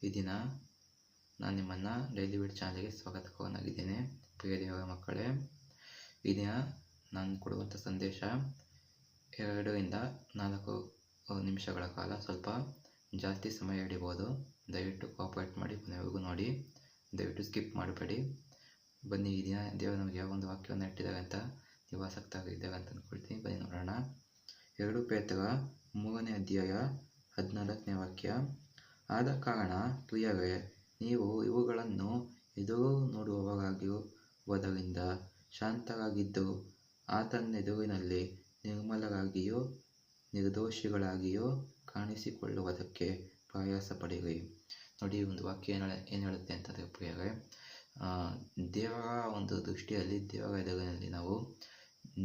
ಈ ದಿನ ನಾನು ನಿಮ್ಮನ್ನು ಡೈಲಿ ಬಿಡ್ ಚಾನಲ್ಗೆ ಸ್ವಾಗತವಾಗಿದ್ದೇನೆ. ಪ್ರಿಯ ದೇವರ ಮಕ್ಕಳೇ, ಈ ದಿನ ನಾನು ಕೊಡುವಂಥ ಸಂದೇಶ 2 ರಿಂದ 4 ನಿಮಿಷಗಳ ಕಾಲ ಸ್ವಲ್ಪ ಜಾಸ್ತಿ ಸಮಯ ಹಿಡಿಬೋದು. ದಯವಿಟ್ಟು ಕೋಆಪರೇಟ್ ಮಾಡಿ, ಕೊನೆವರೆಗೂ ನೋಡಿ, ದಯವಿಟ್ಟು ಸ್ಕಿಪ್ ಮಾಡಬೇಡಿ. ಬನ್ನಿ, ಈ ದಿನ ದೇವರು ನಮಗೆ ಯಾವ ಒಂದು ವಾಕ್ಯವನ್ನು ಇಟ್ಟಿದ್ದಾರೆ ಅಂತ ನೀವು ಆಸಕ್ತರಾಗಿದ್ದಾರೆ ಅಂತ ಅಂದ್ಕೊಳ್ತೀನಿ. ಬನ್ನಿ ನೋಡೋಣ. 2 ಪೇತ್ರ 3ನೇ ಅಧ್ಯಾಯ 14ನೇ ವಾಕ್ಯ. ಆದ ಕಾರಣ ಪ್ರಿಯರೇ, ನೀವು ಇವುಗಳನ್ನು ಎದುರು ನೋಡುವವರಾಗಿರುವುದರಿಂದ ಶಾಂತರಾಗಿದ್ದು ಆತನೆದುರಿನಲ್ಲಿ ನಿರ್ಮಲರಾಗಿಯೂ ನಿರ್ದೋಷಿಗಳಾಗಿಯೂ ಕಾಣಿಸಿಕೊಳ್ಳುವುದಕ್ಕೆ ಪ್ರಯಾಸ ಪಡಿರಿ. ನೋಡಿ, ಒಂದು ವಾಕ್ಯ ಏನು ಹೇಳುತ್ತೆ ಅಂತಂದರೆ, ಪ್ರಿಯರೇ, ದೇವರ ಒಂದು ದೃಷ್ಟಿಯಲ್ಲಿ, ದೇವರ ಎದುರಿನಲ್ಲಿ ನಾವು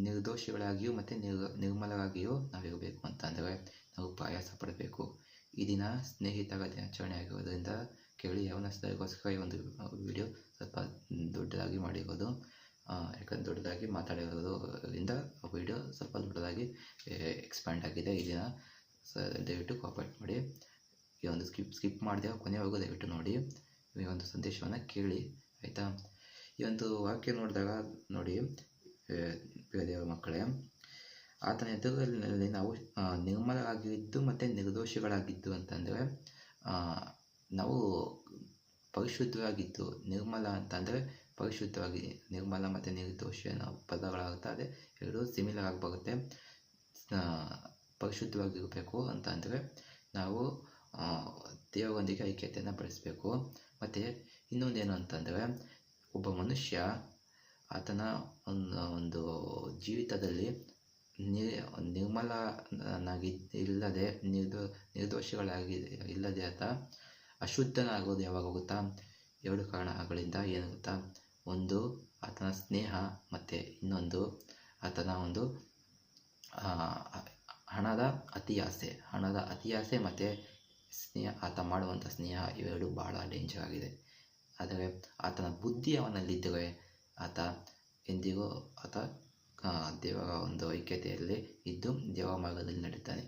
ನಿರ್ದೋಷಿಗಳಾಗಿಯೂ ಮತ್ತು ನಿರ್ಮಲರಾಗಿಯೂ ನಾವಿರಬೇಕು ಅಂತಂದರೆ ನಾವು ಪ್ರಯಾಸ ಪಡಬೇಕು. ಈ ದಿನ ಸ್ನೇಹಿತರ ದಿನಾಚರಣೆ ಆಗಿರೋದ್ರಿಂದ ಕೇಳಿ, ಯವನಸ್ಥರಿಗೋಸ್ಕರ ಈ ಒಂದು ವಿಡಿಯೋ ಸ್ವಲ್ಪ ದೊಡ್ಡದಾಗಿ ಮಾಡಿರೋದು. ಯಾಕಂದರೆ ದೊಡ್ಡದಾಗಿ ಮಾತಾಡಿರೋದ್ರಿಂದ ವಿಡಿಯೋ ಸ್ವಲ್ಪ ದೊಡ್ಡದಾಗಿ ಎಕ್ಸ್ಪ್ಯಾಂಡ್ ಆಗಿದೆ. ಈ ದಿನ ದಯವಿಟ್ಟು ಕೋಆಪರೇಟ್ ಮಾಡಿ. ಈ ಒಂದು ಸ್ಕಿಪ್ ಮಾಡಿದೆ ಕೊನೆವರೆಗೂ ದಯವಿಟ್ಟು ನೋಡಿ, ಈ ಒಂದು ಸಂದೇಶವನ್ನು ಕೇಳಿ, ಆಯಿತಾ? ಈ ಒಂದು ವಾಕ್ಯ ನೋಡಿದಾಗ ನೋಡಿ, ದೇವರ ಮಕ್ಕಳೇ, ಆತನ ಎದುರಿನಲ್ಲಿ ನಾವು ನಿರ್ಮಲರಾಗಿದ್ದು ಮತ್ತು ನಿರ್ದೋಷಿಗಳಾಗಿದ್ದು ಅಂತಂದರೆ ನಾವು ಪರಿಶುದ್ಧವಾಗಿದ್ದು. ನಿರ್ಮಲ ಅಂತಂದರೆ ಪರಿಶುದ್ಧವಾಗಿ, ನಿರ್ಮಲ ಮತ್ತು ನಿರ್ದೋಷಿ ಅನ್ನೋ ಪದಗಳಾಗುತ್ತೆ. ಎರಡು ಸಿಮಿಲರ್ ಆಗಿ ಬರುತ್ತೆ. ಪರಿಶುದ್ಧವಾಗಿರಬೇಕು ಅಂತಂದರೆ ನಾವು ದೇವರೊಂದಿಗೆ ಐಕ್ಯತೆಯನ್ನು ಬೆಳೆಸಬೇಕು. ಮತ್ತು ಇನ್ನೊಂದೇನು ಅಂತಂದರೆ, ಒಬ್ಬ ಮನುಷ್ಯ ಆತನ ಒಂದು ಜೀವಿತದಲ್ಲಿ ನಿರ್ಮಲನಾಗಿ ಇಲ್ಲದೆ, ಇಲ್ಲದೆ ಆತ ಅಶುದ್ಧನಾಗೋದು ಯಾವಾಗ ಗೊತ್ತಾ? 2 ಕಾರಣಗಳಿಂದ. ಏನಾಗುತ್ತಾ? ಒಂದು, ಆತನ ಸ್ನೇಹ, ಮತ್ತು ಇನ್ನೊಂದು ಆತನ ಒಂದು ಹಣದ ಅತಿಯಾಸೆ ಮತ್ತು ಸ್ನೇಹ. ಆತ ಮಾಡುವಂಥ ಸ್ನೇಹ, ಇವೆರಡು ಭಾಳ ಡೇಂಜರ್ ಆಗಿದೆ. ಆದರೆ ಆತನ ಬುದ್ಧಿ ಅವನಲ್ಲಿದ್ದರೆ ಆತ ಎಂದಿಗೂ ದೇವರ ಒಂದು ಐಕ್ಯತೆಯಲ್ಲಿ ಇದ್ದು ದೇವರ ಮಾರ್ಗದಲ್ಲಿ ನಡೀತಾನೆ.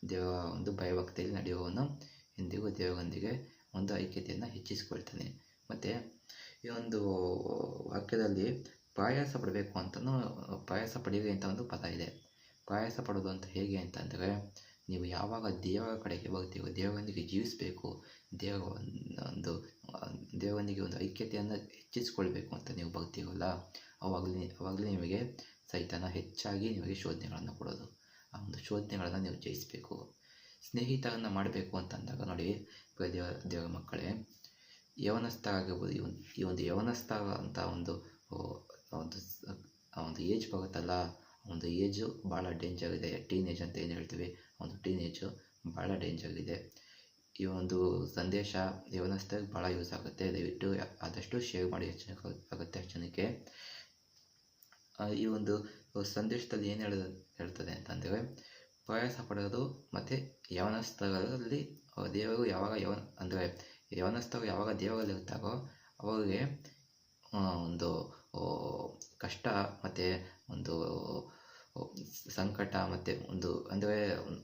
ದೇವರ ಒಂದು ಭಯಭಕ್ತಿಯಲ್ಲಿ ನಡೆಯುವವನು ಎಂದಿಗೂ ದೇವರೊಂದಿಗೆ ಒಂದು ಐಕ್ಯತೆಯನ್ನು ಹೆಚ್ಚಿಸಿಕೊಳ್ತಾನೆ. ಮತ್ತು ಈ ಒಂದು ವಾಕ್ಯದಲ್ಲಿ ಪ್ರಯಾಸ ಪಡಬೇಕು ಅಂತಲೂ, ಪ್ರಯಾಸ ಪಡೀರಿ ಅಂತ ಒಂದು ಪದ ಇದೆ. ಪ್ರಯಾಸ ಪಡೋದು ಅಂತ ಹೇಗೆ ಅಂತಂದರೆ, ನೀವು ಯಾವಾಗ ದೇವರ ಕಡೆಗೆ ಬರ್ತೀವೋ, ದೇವರೊಂದಿಗೆ ಜೀವಿಸಬೇಕು, ದೇವರೊಂದಿಗೆ ಒಂದು ಐಕ್ಯತೆಯನ್ನು ಹೆಚ್ಚಿಸ್ಕೊಳ್ಬೇಕು ಅಂತ ನೀವು ಬರ್ತೀವಲ್ಲ, ಅವಾಗಲೇ ನಿಮಗೆ ಸೈತಾನ ಹೆಚ್ಚಾಗಿ ನಿಮಗೆ ಶೋಧನೆಗಳನ್ನು ಕೊಡೋದು. ಆ ಒಂದು ಶೋಧನೆಗಳನ್ನು ನೀವು ಜಯಿಸಬೇಕು. ಸ್ನೇಹಿತರನ್ನು ಮಾಡಬೇಕು ಅಂತಂದಾಗ ನೋಡಿ, ದೇವರ ಮಕ್ಕಳೇ, ಯವನಸ್ಥ ಆಗಿರ್ಬೋದು. ಈ ಒಂದು ಯವನಸ್ಥ ಅಂತ ಒಂದು ಏಜ್ ಬರುತ್ತಲ್ಲ, ಒಂದು ಏಜು ಭಾಳ ಡೇಂಜರ್ ಇದೆ. ಟೀನೇಜ್ ಅಂತ ಏನು ಹೇಳ್ತೀವಿ, ಒಂದು ಟೀನೇಜು ಭಾಳ ಡೇಂಜರ್ ಇದೆ. ಈ ಒಂದು ಸಂದೇಶ ಯವನಸ್ಥರಿಗೆ ಭಾಳ ಯೂಸ್ ಆಗುತ್ತೆ. ದಯವಿಟ್ಟು ಆದಷ್ಟು ಶೇರ್ ಮಾಡಿ ಆಗುತ್ತೆ ಅಷ್ಟು ಜನಕ್ಕೆ. ಈ ಒಂದು ಸಂದೇಶದಲ್ಲಿ ಏನು ಹೇಳ್ತದೆ ಅಂತಂದರೆ, ಪ್ರಯಾಸ ಪಡೋದು ಮತ್ತು ಯವನಸ್ಥರಲ್ಲಿ ದೇವರು ಯಾವಾಗ ಯವನಸ್ಥರು ಯಾವಾಗ ದೇವರಲ್ಲಿ ಇರ್ತಾರೋ ಅವರಿಗೆ ಒಂದು ಕಷ್ಟ ಮತ್ತು ಒಂದು ಸಂಕಟ ಮತ್ತು ಅಂದರೆ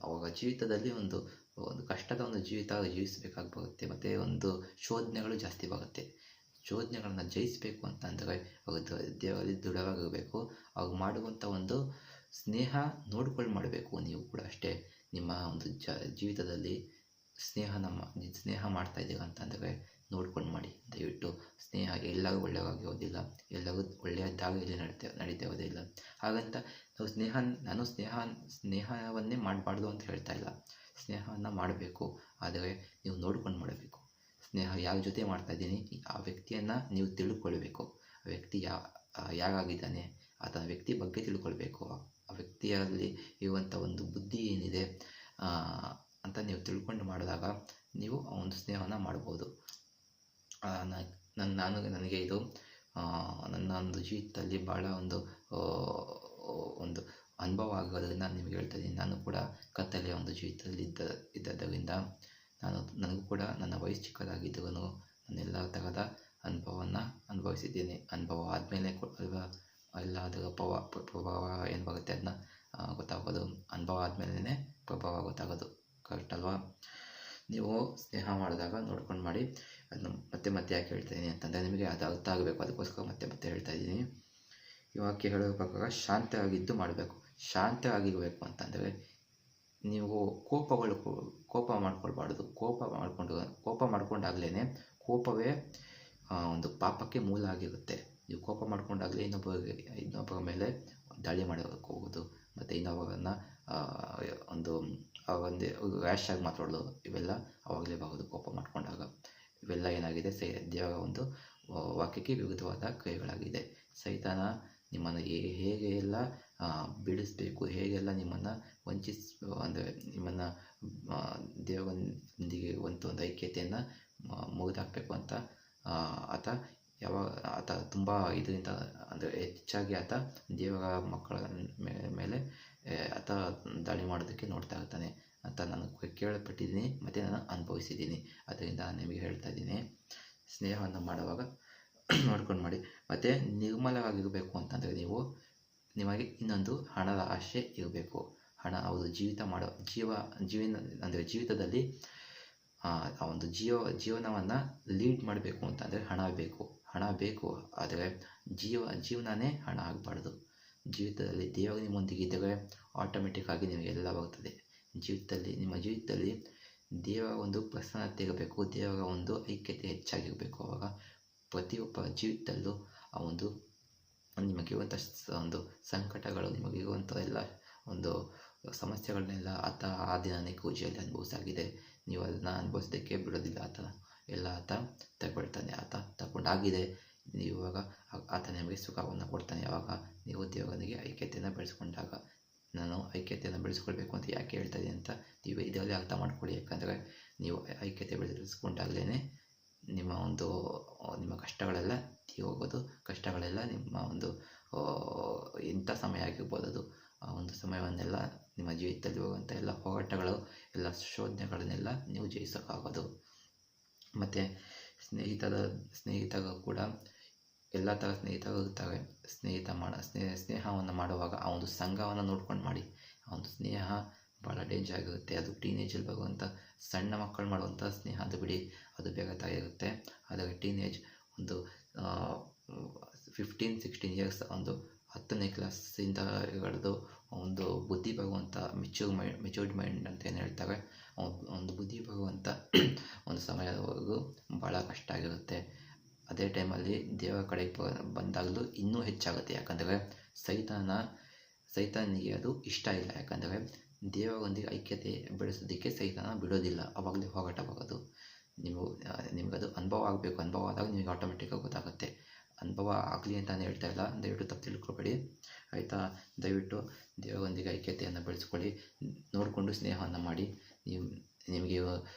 ಅವರ ಜೀವಿತದಲ್ಲಿ ಒಂದು ಕಷ್ಟದ ಒಂದು ಜೀವಿತ ಜೀವಿಸಬೇಕಾಗಿ ಬರುತ್ತೆ. ಮತ್ತು ಒಂದು ಶೋಧನೆಗಳು ಜಾಸ್ತಿ ಬರುತ್ತೆ. ಶೋಧನೆಗಳನ್ನು ಜಯಿಸಬೇಕು ಅಂತಂದರೆ ಅವರು ದೇವರಲ್ಲಿ ದೃಢವಾಗಿರಬೇಕು. ಅವ್ರು ಮಾಡುವಂಥ ಒಂದು ಸ್ನೇಹ ನೋಡ್ಕೊಂಡು ಮಾಡಬೇಕು. ನೀವು ಕೂಡ ಅಷ್ಟೇ, ನಿಮ್ಮ ಒಂದು ಜೀವಿತದಲ್ಲಿ ಸ್ನೇಹ ಮಾಡ್ತಾ ಇದ್ದೀರಾ ಅಂತಂದರೆ ನೋಡ್ಕೊಂಡು ಮಾಡಿ. ದಯವಿಟ್ಟು ಸ್ನೇಹ ಎಲ್ಲರೂ ಒಳ್ಳೆಯವಾಗಿರೋದಿಲ್ಲ, ಎಲ್ಲರೂ ಒಳ್ಳೆಯ ದಾರಿಯಲ್ಲಿ ನಡೀತಾ ಇರೋದಿಲ್ಲ. ಹಾಗಂತ ನಾನು ಸ್ನೇಹವನ್ನೇ ಮಾಡಬಾರ್ದು ಅಂತ ಹೇಳ್ತಾ ಇಲ್ಲ. ಸ್ನೇಹವನ್ನು ಮಾಡಬೇಕು, ಆದರೆ ನೀವು ನೋಡ್ಕೊಂಡು ಮಾಡಬೇಕು. ಸ್ನೇಹ ಯಾರ ಜೊತೆ ಮಾಡ್ತಾಯಿದ್ದೀನಿ, ಆ ವ್ಯಕ್ತಿಯನ್ನು ನೀವು ತಿಳ್ಕೊಳ್ಬೇಕು. ಆ ವ್ಯಕ್ತಿ ಯಾರಾಗಿದ್ದಾನೆ, ಆತನ ವ್ಯಕ್ತಿ ಬಗ್ಗೆ ತಿಳ್ಕೊಳ್ಬೇಕು. ಆ ವ್ಯಕ್ತಿಯಲ್ಲಿ ಇರುವಂಥ ಒಂದು ಬುದ್ಧಿ ಏನಿದೆ ಅಂತ ನೀವು ತಿಳ್ಕೊಂಡು ಮಾಡಿದಾಗ ನೀವು ಆ ಒಂದು ಸ್ನೇಹವನ್ನು ಮಾಡ್ಬೋದು. ನನಗೆ ಇದು ನನ್ನ ಒಂದು ಜೀವಿತದಲ್ಲಿ ಭಾಳ ಒಂದು ಅನುಭವ ಆಗೋದ್ರಿಂದ ನಾನು ನಿಮಗೆ ಹೇಳ್ತಾ ಇದ್ದೀನಿ. ನಾನು ಕೂಡ ಕತ್ತಲೆಯ ಒಂದು ಜೀವಿತದಲ್ಲಿ ಇದ್ದದ್ದರಿಂದ ನನಗೂ ಕೂಡ ನನ್ನ ವಯಸ್ಸು ಚಿಕ್ಕದಾಗಿದ್ದರೂ ನಾನೆಲ್ಲ ಥರದ ಅನುಭವವನ್ನು ಅನುಭವಿಸಿದ್ದೀನಿ. ಅನುಭವ ಆದಮೇಲೆ ಎಲ್ಲ ಅದರ ಪ್ರಭಾವ ಏನು ಬರುತ್ತೆ ಅದನ್ನ ಗೊತ್ತಾಗೋದು. ಅನುಭವ ಆದಮೇಲೆ ಪ್ರಭಾವ ಗೊತ್ತಾಗೋದು. ಕರೆಕ್ಟ್ ಅಲ್ವಾ? ನೀವು ಸ್ನೇಹ ಮಾಡಿದಾಗ ನೋಡ್ಕೊಂಡು ಮಾಡಿ. ಅದನ್ನು ಮತ್ತೆ ಮತ್ತೆ ಯಾಕೆ ಹೇಳ್ತಾ ಇದ್ದೀನಿ ಅಂತಂದರೆ ನಿಮಗೆ ಅದು ಅರ್ಥ ಆಗಬೇಕು, ಅದಕ್ಕೋಸ್ಕರ ಮತ್ತೆ ಮತ್ತೆ ಹೇಳ್ತಾ ಇದ್ದೀನಿ. ಈ ವಾಕ್ಯ ಹೇಳೋ ಪ್ರಕಾರ ಶಾಂತವಾಗಿದ್ದು ಮಾಡಬೇಕು. ಶಾಂತವಾಗಿರಬೇಕು ಅಂತಂದರೆ ನೀವು ಕೋಪ ಮಾಡ್ಕೊಳ್ಬಾರ್ದು. ಕೋಪ ಮಾಡ್ಕೊಂಡಾಗಲೇ ಕೋಪವೇ ಒಂದು ಪಾಪಕ್ಕೆ ಮೂಲ ಆಗಿರುತ್ತೆ. ನೀವು ಕೋಪ ಮಾಡ್ಕೊಂಡಾಗಲೇ ಇನ್ನೊಬ್ಬರ ಮೇಲೆ ದಾಳಿ ಮಾಡೋಕ್ಕೆ ಹೋಗೋದು, ಮತ್ತು ಇನ್ನೊಬ್ಬರನ್ನು ಒಂದು ರ್ಯಾಶ್ ಆಗಿ ಮಾತಾಡೋದು, ಇವೆಲ್ಲ ಅವಾಗಲೇ ಬರೋದು ಕೋಪ ಮಾಡ್ಕೊಂಡಾಗ. ಇವೆಲ್ಲ ಏನಾಗಿದೆ, ದೇವರ ಒಂದು ವಾಕ್ಯಕ್ಕೆ ವಿರುದ್ಧವಾದ ಕ್ರಿಯೆಗಳಾಗಿದೆ. ಸೈತಾನ ನಿಮ್ಮನ್ನು ಹೇಗೆ ಎಲ್ಲ ಬಿಡಿಸ್ಬೇಕು, ಹೇಗೆಲ್ಲ ನಿಮ್ಮನ್ನು ಅಂದರೆ ನಿಮ್ಮನ್ನು ದೇವರೊಂದಿಗೆ ಒಂದು ಐಕ್ಯತೆಯನ್ನು ಮುರಿದಾಕಬೇಕು ಅಂತ ಆತ ತುಂಬ ಇದರಿಂದ ಅಂದರೆ ಹೆಚ್ಚಾಗಿ ಆತ ದೇವರ ಮಕ್ಕಳ ಮೇಲೆ ಆತ ದಾಳಿ ಮಾಡೋದಕ್ಕೆ ನೋಡ್ತಾ ಇರ್ತಾನೆ ಅಂತ ನಾನು ಕೇಳಲ್ಪಟ್ಟಿದ್ದೀನಿ ಮತ್ತು ನಾನು ಅನುಭವಿಸಿದ್ದೀನಿ. ಅದರಿಂದ ನಿಮಗೆ ಹೇಳ್ತಾ ಇದ್ದೀನಿ, ಸ್ನೇಹವನ್ನು ಮಾಡುವಾಗ ನೋಡ್ಕೊಂಡು ಮಾಡಿ. ಮತ್ತು ನಿರ್ಮಲವಾಗಿರಬೇಕು ಅಂತಂದರೆ ನಿಮಗೆ ಇನ್ನೊಂದು ಹಣದ ಆಸೆ ಇರಬೇಕು. ಹಣ ಹೌದು, ಅಂದರೆ ಜೀವಿತದಲ್ಲಿ ಆ ಒಂದು ಜೀವನವನ್ನು ಲೀಡ್ ಮಾಡಬೇಕು ಅಂತಂದರೆ ಹಣ ಬೇಕು. ಆದರೆ ಜೀವನನೇ ಹಣ ಆಗಬಾರ್ದು. ಜೀವಿತದಲ್ಲಿ ದೇವರು ನಿಮ್ಮೊಂದಿಗೆ ಇದ್ದರೆ ಆಟೋಮೆಟಿಕ್ಕಾಗಿ ನಿಮಗೆಲ್ಲ ಬರ್ತದೆ. ನಿಮ್ಮ ಜೀವಿತದಲ್ಲಿ ದೇವರ ಒಂದು ಪ್ರಸನ್ನತೆ ಇರಬೇಕು, ದೇವರ ಒಂದು ಐಕ್ಯತೆ ಹೆಚ್ಚಾಗಿರಬೇಕು. ಆವಾಗ ಪ್ರತಿಯೊಬ್ಬ ಜೀವಿತದಲ್ಲೂ ಆ ಒಂದು ನಿಮಗಿರುವಂಥ ಒಂದು ಸಂಕಟಗಳು, ನಿಮಗಿರುವಂಥ ಎಲ್ಲ ಒಂದು ಸಮಸ್ಯೆಗಳನ್ನೆಲ್ಲ ಆ ದಿನನೇ ಪೂಜೆಯಲ್ಲಿ ಅನುಭವಿಸಾಗಿದೆ. ನೀವು ಅದನ್ನು ಅನುಭವಿಸೋದಕ್ಕೆ ಬಿಡೋದಿಲ್ಲ. ಆತ ತಗೊಳ್ತಾನೆ. ಆತ ತಗೊಂಡಾಗಿದೆ. ನೀವು ಇವಾಗ ಆತ ನಿಮಗೆ ಸುಖವನ್ನು ಕೊಡ್ತಾನೆ. ಯಾವಾಗ ನೀವು ದೇವರೊಂದಿಗೆ ಐಕ್ಯತೆಯನ್ನು ಬೆಳೆಸ್ಕೊಂಡಾಗ. ನಾನು ಐಕ್ಯತೆಯನ್ನು ಬೆಳೆಸ್ಕೊಳ್ಬೇಕು ಅಂತ ಯಾಕೆ ಹೇಳ್ತಾ ಇದ್ದೀನಿ ಅಂತ ನೀವು ಇದರಲ್ಲಿ ಅರ್ಥ ಮಾಡ್ಕೊಳ್ಳಿ. ಯಾಕಂದರೆ ನೀವು ಐಕ್ಯತೆ ಬೆಳೆಸ್ಕೊಂಡಾಗಲೇ ನಿಮ್ಮ ಕಷ್ಟಗಳೆಲ್ಲ ಹೋಗೋದು. ಕಷ್ಟಗಳೆಲ್ಲ ನಿಮ್ಮ ಒಂದು ಎಂಥ ಸಮಯ ಆಗಿರ್ಬೋದು, ಅದು ಆ ಒಂದು ಸಮಯವನ್ನೆಲ್ಲ ನಿಮ್ಮ ಜೀವಿತದಲ್ಲಿ ಹೋಗುವಂಥ ಎಲ್ಲ ಹೋರಾಟಗಳು, ಎಲ್ಲ ಶೋಧನೆಗಳನ್ನೆಲ್ಲ ನೀವು ಜಯಿಸೋಕ್ಕಾಗೋದು. ಮತ್ತು ಸ್ನೇಹಿತರು ಕೂಡ ಎಲ್ಲ ಥರ ಸ್ನೇಹಿತರು ಇರ್ತಾರೆ. ಸ್ನೇಹವನ್ನು ಮಾಡುವಾಗ ಆ ಒಂದು ಸಂಘವನ್ನು ನೋಡ್ಕೊಂಡು ಮಾಡಿ. ಆ ಒಂದು ಸ್ನೇಹ ಭಾಳ ಡೇಂಜರ್ ಆಗಿರುತ್ತೆ. ಅದು ಟೀನೇಜಲ್ಲಿ ಬರುವಂಥ ಸಣ್ಣ ಮಕ್ಕಳು ಮಾಡುವಂಥ ಸ್ನೇಹ ಅದು ಬಿಡಿ, ಅದು ಬೇಗ ಇರುತ್ತೆ. ಆದರೆ ಟೀನೇಜ್ ಒಂದು 15-16 ಇಯರ್ಸ್, ಒಂದು 10ನೇ ಕ್ಲಾಸಿಂದ ಹಿಡಿದು ಒಂದು ಬುದ್ಧಿ ಬರುವಂಥ ಮೆಚೂರ್ಡ್ ಮೈಂಡ್ ಅಂತ ಏನು ಹೇಳ್ತಾರೆ, ಒಂದು ಬುದ್ಧಿ ಬರುವಂಥ ಒಂದು ಸಮಯದವರೆಗೂ ಭಾಳ ಕಷ್ಟ ಆಗಿರುತ್ತೆ. ಅದೇ ಟೈಮಲ್ಲಿ ದೇವರ ಕಡೆಗೆ ಬಂದಾಗಲೂ ಇನ್ನೂ ಹೆಚ್ಚಾಗುತ್ತೆ. ಯಾಕಂದರೆ ಸೈತಾನಿಗೆ ಅದು ಇಷ್ಟ ಇಲ್ಲ. ಯಾಕಂದರೆ ದೇವರೊಂದಿಗೆ ಐಕ್ಯತೆ ಬೆಳೆಸೋದಕ್ಕೆ ಸೈತಾನ ಬಿಡೋದಿಲ್ಲ. ಆವಾಗಲೇ ಹೋರಾಟ ಬರೋದು. ನಿಮಗದು ಅನುಭವ ಆಗಬೇಕು. ಅನುಭವ ಆದಾಗ ನಿಮಗೆ ಆಟೋಮೆಟಿಕ್ಕಾಗಿ ಗೊತ್ತಾಗುತ್ತೆ. ಅನುಭವ ಆಗಲಿ ಅಂತ ನಾನು ಹೇಳ್ತಾ ಇಲ್ಲ, ದಯವಿಟ್ಟು ತಪ್ಪು ತಿಳ್ಕೊಬೇಡಿ ಆಯಿತಾ. ದಯವಿಟ್ಟು ದೇವರೊಂದಿಗೆ ಐಕ್ಯತೆಯನ್ನು ಬೆಳೆಸ್ಕೊಳ್ಳಿ. ನೋಡಿಕೊಂಡು ಸ್ನೇಹವನ್ನು ಮಾಡಿ. ನಿಮಗೆ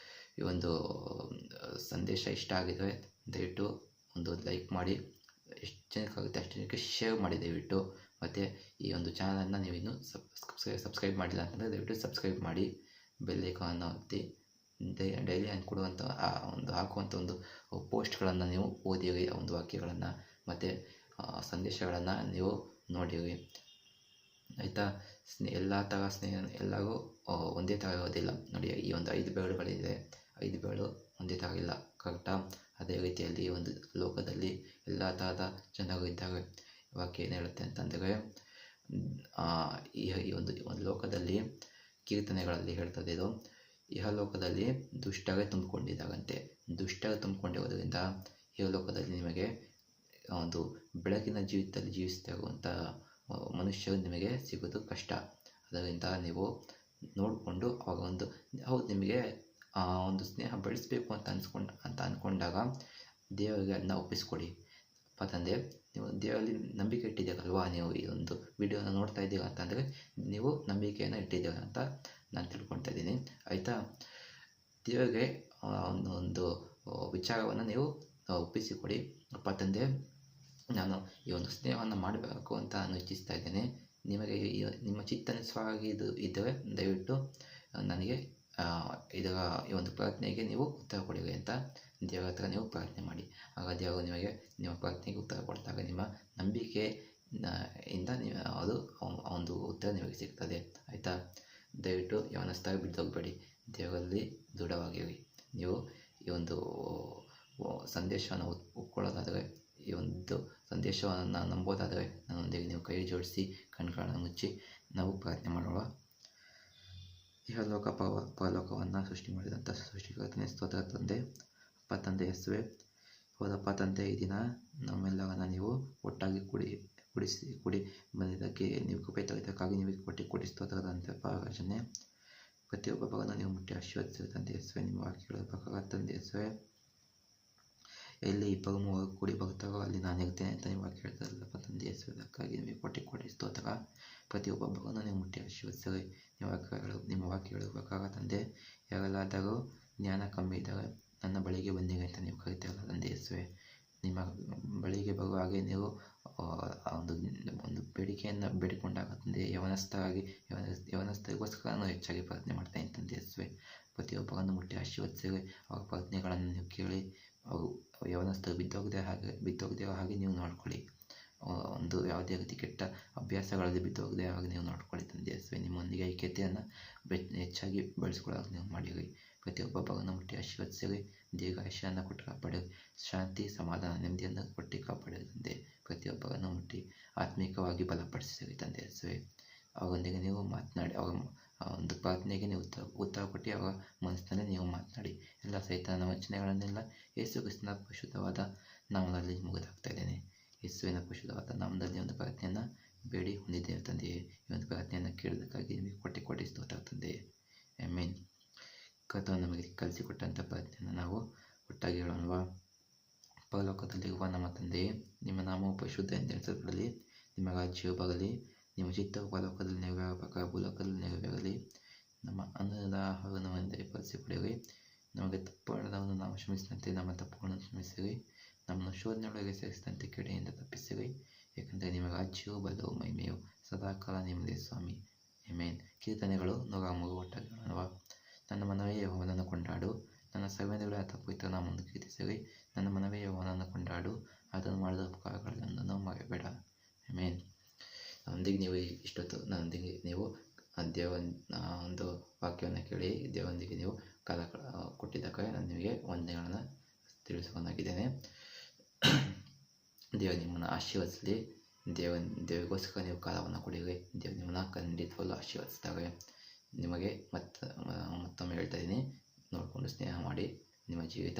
ಈ ಒಂದು ಸಂದೇಶ ಇಷ್ಟ ಆಗಿದರೆ ದಯವಿಟ್ಟು ಒಂದು ಲೈಕ್ ಮಾಡಿ. ಎಷ್ಟು ಜನಕ್ಕಾಗುತ್ತೆ ಅಷ್ಟು ಜನಕ್ಕೆ ಶೇರ್ ಮಾಡಿ ದಯವಿಟ್ಟು. ಮತ್ತು ಈ ಒಂದು ಚಾನಲನ್ನು ನೀವು ಇನ್ನೂ ಸಬ್ಸ್ಕ್ರೈಬ್ ಮಾಡಿಲ್ಲ ಅಂತಂದರೆ ದಯವಿಟ್ಟು ಸಬ್ಸ್ಕ್ರೈಬ್ ಮಾಡಿ. ಬೆಲ್ ಐಕಾನ್ ಒತ್ತಿ. ಡೈಲಿ ನಾನು ಕೊಡುವಂಥ ಹಾಕುವಂಥ ಒಂದು ಪೋಸ್ಟ್ಗಳನ್ನು ನೀವು ಓದಿರಿ, ಒಂದು ವಾಕ್ಯಗಳನ್ನು ಮತ್ತು ಸಂದೇಶಗಳನ್ನು ನೀವು ನೋಡಿರಿ ಆಯಿತಾ. ಎಲ್ಲ ಥರ ಸ್ನೇಹ ಎಲ್ಲರೂ ಒಂದೇ ಥರ ಇರೋದಿಲ್ಲ ನೋಡಿ. ಈ ಒಂದು 5 ಬೆರಳುಗಳಿದೆ, 5 ಬೆರಳು ಒಂದೇ ಥರ ಇಲ್ಲ, ಕರೆಕ್ಟಾ? ಅದೇ ರೀತಿಯಲ್ಲಿ ಈ ಒಂದು ಲೋಕದಲ್ಲಿ ಎಲ್ಲ ಥರದ ಜನರು ಇದ್ದಾರೆ. ವಾಕ್ಯ ಏನು ಹೇಳುತ್ತೆ ಅಂತಂದರೆ, ಈ ಒಂದು ಲೋಕದಲ್ಲಿ ಕೀರ್ತನೆಗಳಲ್ಲಿ ಹೇಳ್ತದೆ ಇದು, ಇಹಲೋಕದಲ್ಲಿ ದುಷ್ಟರೇ ತುಂಬಿಕೊಂಡಿದ್ದಾರಂತೆ. ದುಷ್ಟರೇ ತುಂಬಿಕೊಂಡಿರೋದ್ರಿಂದ ಇಹಲೋಕದಲ್ಲಿ ನಿಮಗೆ ಒಂದು ಬೆಳಕಿನ ಜೀವಿತದಲ್ಲಿ ಜೀವಿಸ್ತಾ ಇರುವಂಥ ಮನುಷ್ಯರು ನಿಮಗೆ ಸಿಗೋದು ಕಷ್ಟ. ಅದರಿಂದ ನೀವು ನೋಡಿಕೊಂಡು ಅವಾಗ ಹೌದು, ನಿಮಗೆ ಒಂದು ಸ್ನೇಹ ಬೆಳೆಸಬೇಕು ಅಂತ ಅಂದ್ಕೊಂಡಾಗ ದೇವರಿಗೆ ಅದನ್ನ ಒಪ್ಪಿಸ್ಕೊಡಿ. ತಂದೆ, ನೀವು ದೇವರಲ್ಲಿ ನಂಬಿಕೆ ಇಟ್ಟಿದ್ದೀರಲ್ವಾ, ನೀವು ಈ ಒಂದು ವಿಡಿಯೋನ ನೋಡ್ತಾ ಇದ್ದೀರಾ ಅಂತಂದರೆ ನೀವು ನಂಬಿಕೆಯನ್ನು ಇಟ್ಟಿದ್ದೀರ ಅಂತ ನಾನು ತಿಳ್ಕೊಳ್ತಾ ಇದ್ದೀನಿ ಆಯಿತಾ. ದೇವರಿಗೆ ಒಂದು ವಿಚಾರವನ್ನು ನೀವು ಒಪ್ಪಿಸಿಕೊಡಿ. ತಂದೆ, ನಾನು ಈ ಒಂದು ಸ್ನೇಹವನ್ನು ಮಾಡಬೇಕು ಅಂತ ನಾನು ಇಚ್ಛಿಸ್ತಾ ಇದ್ದೇನೆ. ನಿಮಗೆ ನಿಮ್ಮ ಚಿತ್ತನುಸಾರವಾಗಿ ಇದ್ದರೆ ದಯವಿಟ್ಟು ನನಗೆ ಈ ಒಂದು ಪ್ರಾರ್ಥನೆಗೆ ನೀವು ಉತ್ತರ ಕೊಡಿರಿ ಅಂತ ದೇವರ ಹತ್ರ ನೀವು ಪ್ರಾರ್ಥನೆ ಮಾಡಿ. ಆಗ ದೇವರು ನಿಮಗೆ ನಿಮ್ಮ ಪ್ರಾರ್ಥನೆಗೆ ಉತ್ತರ ಕೊಡ್ತಾಗ ನಿಮ್ಮ ನಂಬಿಕೆ ಇಂದ ಅದು ಒಂದು ಉತ್ತರ ನಿಮಗೆ ಸಿಗ್ತದೆ ಆಯಿತಾ. ದಯವಿಟ್ಟು ಯವನಸ್ಥಾಗಿ ಬಿದ್ದೋಗಬೇಡಿ, ದೇವರಲ್ಲಿ ದೃಢವಾಗಿರಿ. ನೀವು ಈ ಒಂದು ಸಂದೇಶವನ್ನು ಒಪ್ಕೊಳ್ಳೋದಾದರೆ, ಈ ಒಂದು ಸಂದೇಶವನ್ನು ನಂಬೋದಾದರೆ ನನ್ನೊಂದಿಗೆ ನೀವು ಕೈ ಜೋಡಿಸಿ ಕಣ್ಗಳನ್ನು ಮುಚ್ಚಿ ನಾವು ಪ್ರಾರ್ಥನೆ ಮಾಡೋಣ. ಇಹಲೋಕ ಪರಲೋಕವನ್ನು ಸೃಷ್ಟಿ ಮಾಡಿದಂಥ ಸೃಷ್ಟಿಕರ್ತನೇ ಸ್ತೋತ್ರ ತಂದೆ. ಅಪ್ಪ ತಂದೆ ಯೇಸುವೆ, ಹೌದಪ್ಪ ತಂದೆ, ಈ ದಿನ ನಮ್ಮೆಲ್ಲರನ್ನ ನೀವು ಒಟ್ಟಾಗಿ ಕೂಡಿ ಬಂದಿದ್ದಕ್ಕೆ ನೀವು ಕೃಪೆ ತೋರಿದ್ದಕ್ಕಾಗಿ ನೀವು ಕೊಡಿ ಸ್ತೋತ್ರದಂತೆಪ್ಪ ರಾಜನೇ. ಪ್ರತಿಯೊಬ್ಬ ಭಾಗನ ನೀವು ಮುಟ್ಟಿ ಆಶೀರ್ವದಿಸಿದ ತಂದೆ ಯೇಸುವೆ. ನಿಮ್ಮ ವಾಕ್ಯಗಳ ಪ್ರಕಾರ ತಂದೆ ಯೇಸುವೆ, ಎಲ್ಲಿ ಇಬ್ಬರು ಮೂವರು ಕೂಡಿ ಬರ್ತಾರೋ ಅಲ್ಲಿ ನಾನು ಇರ್ತೇನೆ ಅಂತ ನೀವು ವಾಕ್ಯ ಹೇಳ್ತಾರಲ್ಲಪ್ಪ ತಂದೆ ಯೇಸುವೆ. ಅದಕ್ಕಾಗಿ ನಿಮಗೆ ಕೊಡಿ ಸ್ತೋತ್ರ. ಪ್ರತಿಯೊಬ್ಬ ಭಾಗನ ನೀವು ಮುಟ್ಟಿ ಆಶೀರ್ವದಿಸಿರಿ. ನಿಮ್ಮ ವಾಕ್ಯಗಳ ಪ್ರಕಾರ ತಂದೆ, ಯಾರೆಲ್ಲಾದರೂ ಜ್ಞಾನ ಕಮ್ಮಿ ಇದ್ದರೆ ನನ್ನ ಬಳಿಗೆ ಬಂದಿರಿ ಅಂತ ನೀವು ಕರಿತೀರಲ್ಲ ತಂದೆ ಯೇಸುವೆ. ನಿಮ್ಮ ಬಳಿಗೆ ಬರುವ ಹಾಗೆ ನೀವು ಒಂದು ಬೇಡಿಕೆಯನ್ನು ಬೇಡಿಕೊಂಡಾಗ ತಂದೆ, ಯವನಸ್ಥರಿಗೋಸ್ಕರ ನಾನು ಹೆಚ್ಚಾಗಿ ಪ್ರಾರ್ಥನೆ ಮಾಡ್ತೇನೆ ತಂದೆ ಯೇಸುವೆ. ಪ್ರತಿಯೊಬ್ಬರನ್ನು ಮುಟ್ಟಿ ಆಶೀರ್ವದಿಸಿರಿ. ಅವರ ಪ್ರಾರ್ಥನೆಗಳನ್ನು ನೀವು ಕೇಳಿ, ಅವರು ಯವನಸ್ಥರು ಬಿದ್ದೋಗದಿರೋ ಹಾಗೆ ನೀವು ನೋಡ್ಕೊಳ್ಳಿ. ಒಂದು ಯಾವುದೇ ರೀತಿ ಕೆಟ್ಟ ಅಭ್ಯಾಸಗಳಲ್ಲಿ ಬಿದ್ದೋಗದೆ ಹಾಗೆ ನೀವು ನೋಡ್ಕೊಳ್ಳಿ ತಂದೆ ಯೇಸುವೆ. ನಿಮ್ಮೊಂದಿಗೆ ಐಕ್ಯತೆಯನ್ನು ಹೆಚ್ಚಾಗಿ ಬೆಳೆಸ್ಕೊಳ್ಳೋಕೆ ನೀವು ಮಾಡಿರಿ. ಪ್ರತಿಯೊಬ್ಬ ಭಾಗವನ್ನು ಮುಟ್ಟಿ ಆಶೀರ್ವದಿಸಿರಿ. ದೀರ್ಘಾಯುಷ್ಯವನ್ನು ಕೊಟ್ಟು ಕಾಪಾಡಿರಿ. ಶಾಂತಿ, ಸಮಾಧಾನ, ನೆಮ್ಮದಿಯನ್ನು ಕೊಟ್ಟು ಕಾಪಾಡಿರಿ ತಂದೆ. ಪ್ರತಿಯೊಬ್ಬರನ್ನು ಮುಟ್ಟಿ ಆತ್ಮಿಕವಾಗಿ ಬಲಪಡಿಸಿರಿ ತಂದೆ ಯೇಸುವೆ. ಅವರೊಂದಿಗೆ ನೀವು ಮಾತನಾಡಿ, ಅವರ ಒಂದು ಪ್ರಾರ್ಥನೆಗೆ ನೀವು ಉತ್ತರ ಕೊಟ್ಟು ಅವರ ಮನಸ್ಸಿನಲ್ಲಿ ನೀವು ಮಾತನಾಡಿ. ಎಲ್ಲ ಸೈತಾನನ ವಂಚನೆಗಳನ್ನೆಲ್ಲ ಯೇಸು ಕ್ರಿಸ್ತನ ಪರಿಶುದ್ಧವಾದ ನಾಮದಲ್ಲಿ ಮುಗಿದಾಗ್ತಾ ಇದ್ದೇನೆ. ಯೇಸುವಿನ ಪರಿಶುದ್ಧವಾದ ನಾಮದಲ್ಲಿ ಒಂದು ಪ್ರಾರ್ಥನೆಯನ್ನು ಬೇಡಿ ಹೊಂದಿದ್ದೇವೆ ತಂದೆಯೇ. ಈ ಒಂದು ಪ್ರಾರ್ಥನೆಯನ್ನು ಕೇಳೋದಕ್ಕಾಗಿ ನಿಮಗೆ ಕೊಡಿ ಸ್ತೋತ್ರ ತಂದೆಯೇ. ಆಮೆನ್. ಕರ್ತನು ನಮಗೆ ಕಲಿಸಿಕೊಟ್ಟಂಥ ಪ್ರಾರ್ಥನೆಯನ್ನು ನಾವು ಒಟ್ಟಾಗಿ ಹೇಳೋಣವಾ? ಪರಲೋಕದಲ್ಲಿರುವ ನಮ್ಮ ತಂದೆಯೇ, ನಿಮ್ಮ ನಾಮವು ಪರಿಶುದ್ಧ ಎಂದೆಣಿಸಲ್ಪಡಲಿ. ನಿಮ್ಮ ರಾಜ್ಯವು ಬರಲಿ. ನಿಮ್ಮ ಚಿತ್ತವು ಪರಲೋಕದಲ್ಲಿ ನೆರವೇರುವ ಪ್ರಕಾರ ಭೂಲೋಕದಲ್ಲಿ ನೆರವೇರಲಿ. ನಮ್ಮ ಅನ್ನದ ಆಹಾರವನ್ನು ದಯಪಾಲಿಸಿಕೊಡಿರಿ. ನಮಗೆ ತಪ್ಪು ಮಾಡಿದವರನ್ನು ನಾವು ಕ್ಷಮಿಸಿದಂತೆ ನಮ್ಮ ತಪ್ಪುಗಳನ್ನು ಕ್ಷಮಿಸಿರಿ. ನಮ್ಮನ್ನು ಶೋಧನೆಯೊಳಗೆ ಸೇರಿಸಿದಂತೆ ಕೆಡೆಯಿಂದ ತಪ್ಪಿಸಿರಿ. ಏಕೆಂದರೆ ನಿಮ್ಮ ರಾಜ್ಯವು ಬಲವು ಮಹಿಮೆಯು ಸದಾಕಾಲ ನಿಮ್ಮದೇ ಸ್ವಾಮಿ. ಆಮೆನ್. ಕೀರ್ತನೆಗಳು 103 ಒಟ್ಟಾಗಿ ಹೇಳೋಣವಾ? ನನ್ನ ಮನವೇ ಯೆಹೋವನನ್ನು ಕೊಂಡಾಡು, ನನ್ನ ಸರ್ವೇಂದ್ರಿಗಳ ಆತ ಪವಿತ್ರ ನಾಮವನ್ನು ಕೀರ್ತಿಸಿರಿ. ನನ್ನ ಮನವೇ ಯೆಹೋವನನ್ನು ಕೊಂಡಾಡು, ಆತನು ಮಾಡಿದ ಉಪಕಾರಗಳನ್ನು ಮರೆಯಬೇಡ. ಆಮೆನ್. ನನ್ನೊಂದಿಗೆ ನೀವು ನನ್ನೊಂದಿಗೆ ನೀವು ದೇವರ ಒಂದು ವಾಕ್ಯವನ್ನು ಕೇಳಿ ದೇವರೊಂದಿಗೆ ನೀವು ಕಾಲ ಕೊಟ್ಟಿದ್ದಕ್ಕಾಗಿ ನಾನು ನಿಮಗೆ ವಂದನೆಗಳನ್ನು ತಿಳಿಸುವನಾಗಿದ್ದೇನೆ. ದೇವರು ನಿಮ್ಮನ್ನು ಆಶೀರ್ವದಿಸಲಿ. ದೇವರಿಗೋಸ್ಕರ ನೀವು ಕಾಲವನ್ನು ಕೊಡಿರಿ. ದೇವರು ನಿಮ್ಮನ್ನು ಖಂಡಿತವಲ್ಲೂ ಆಶೀರ್ವದಿಸ್ತಾರೆ. ನಿಮಗೆ ಮತ್ತೊಮ್ಮೆ ಹೇಳ್ತಾ ಇದ್ದೀನಿ, ನೋಡಿಕೊಂಡು ಸ್ನೇಹ ಮಾಡಿ. ನಿಮ್ಮ ಜೀವಿತ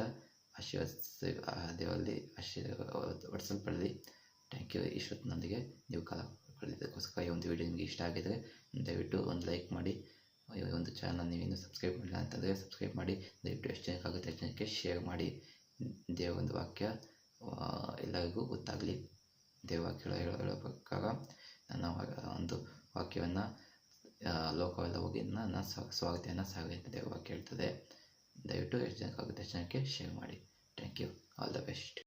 ದೇವರಲ್ಲಿ ಒಡಿಸಲ್ಪಡಲಿ. Thank you. ಇಷ್ಟೊತ್ತಿನೊಂದಿಗೆ ನೀವು ಕಾಲ ಕಳೆಯೋದಕ್ಕೋಸ್ಕರ ಈ ಒಂದು ವಿಡಿಯೋ ನಿಮಗೆ ಇಷ್ಟ ಆಗಿದರೆ ದಯವಿಟ್ಟು ಒಂದು ಲೈಕ್ ಮಾಡಿ. ಈ ಒಂದು ಚಾನಲ್ ನೀವೇನು ಸಬ್ಸ್ಕ್ರೈಬ್ ಮಾಡಿಲ್ಲ ಅಂತಂದರೆ ಸಬ್ಸ್ಕ್ರೈಬ್ ಮಾಡಿ. ದಯವಿಟ್ಟು ಎಷ್ಟು ಜನಕ್ಕಾಗುತ್ತೆ ಅಷ್ಟು ಜನಕ್ಕೆ ಶೇರ್ ಮಾಡಿ. ದೇವರ ಒಂದು ವಾಕ್ಯ ಎಲ್ಲರಿಗೂ ಗೊತ್ತಾಗಲಿ. ದೇವರ ವಾಕ್ಯ ಹೇಳೋ ಪ್ರಕಾರ ನನ್ನ ಒಂದು ವಾಕ್ಯವನ್ನು ಲೋಕವೆಲ್ಲ ಹೋಗಿ ನನ್ನ ಸ್ವಾಗತಿಯನ್ನು ಸಾಗಲಿ ಅಂತ ದೇವರ ವಾಕ್ಯ ಹೇಳ್ತದೆ. ದಯವಿಟ್ಟು ಎಷ್ಟು ಜನಕ್ಕಾಗುತ್ತೆ ಅಷ್ಟು ಜನಕ್ಕೆ ಶೇರ್ ಮಾಡಿ. Thank you. All the best.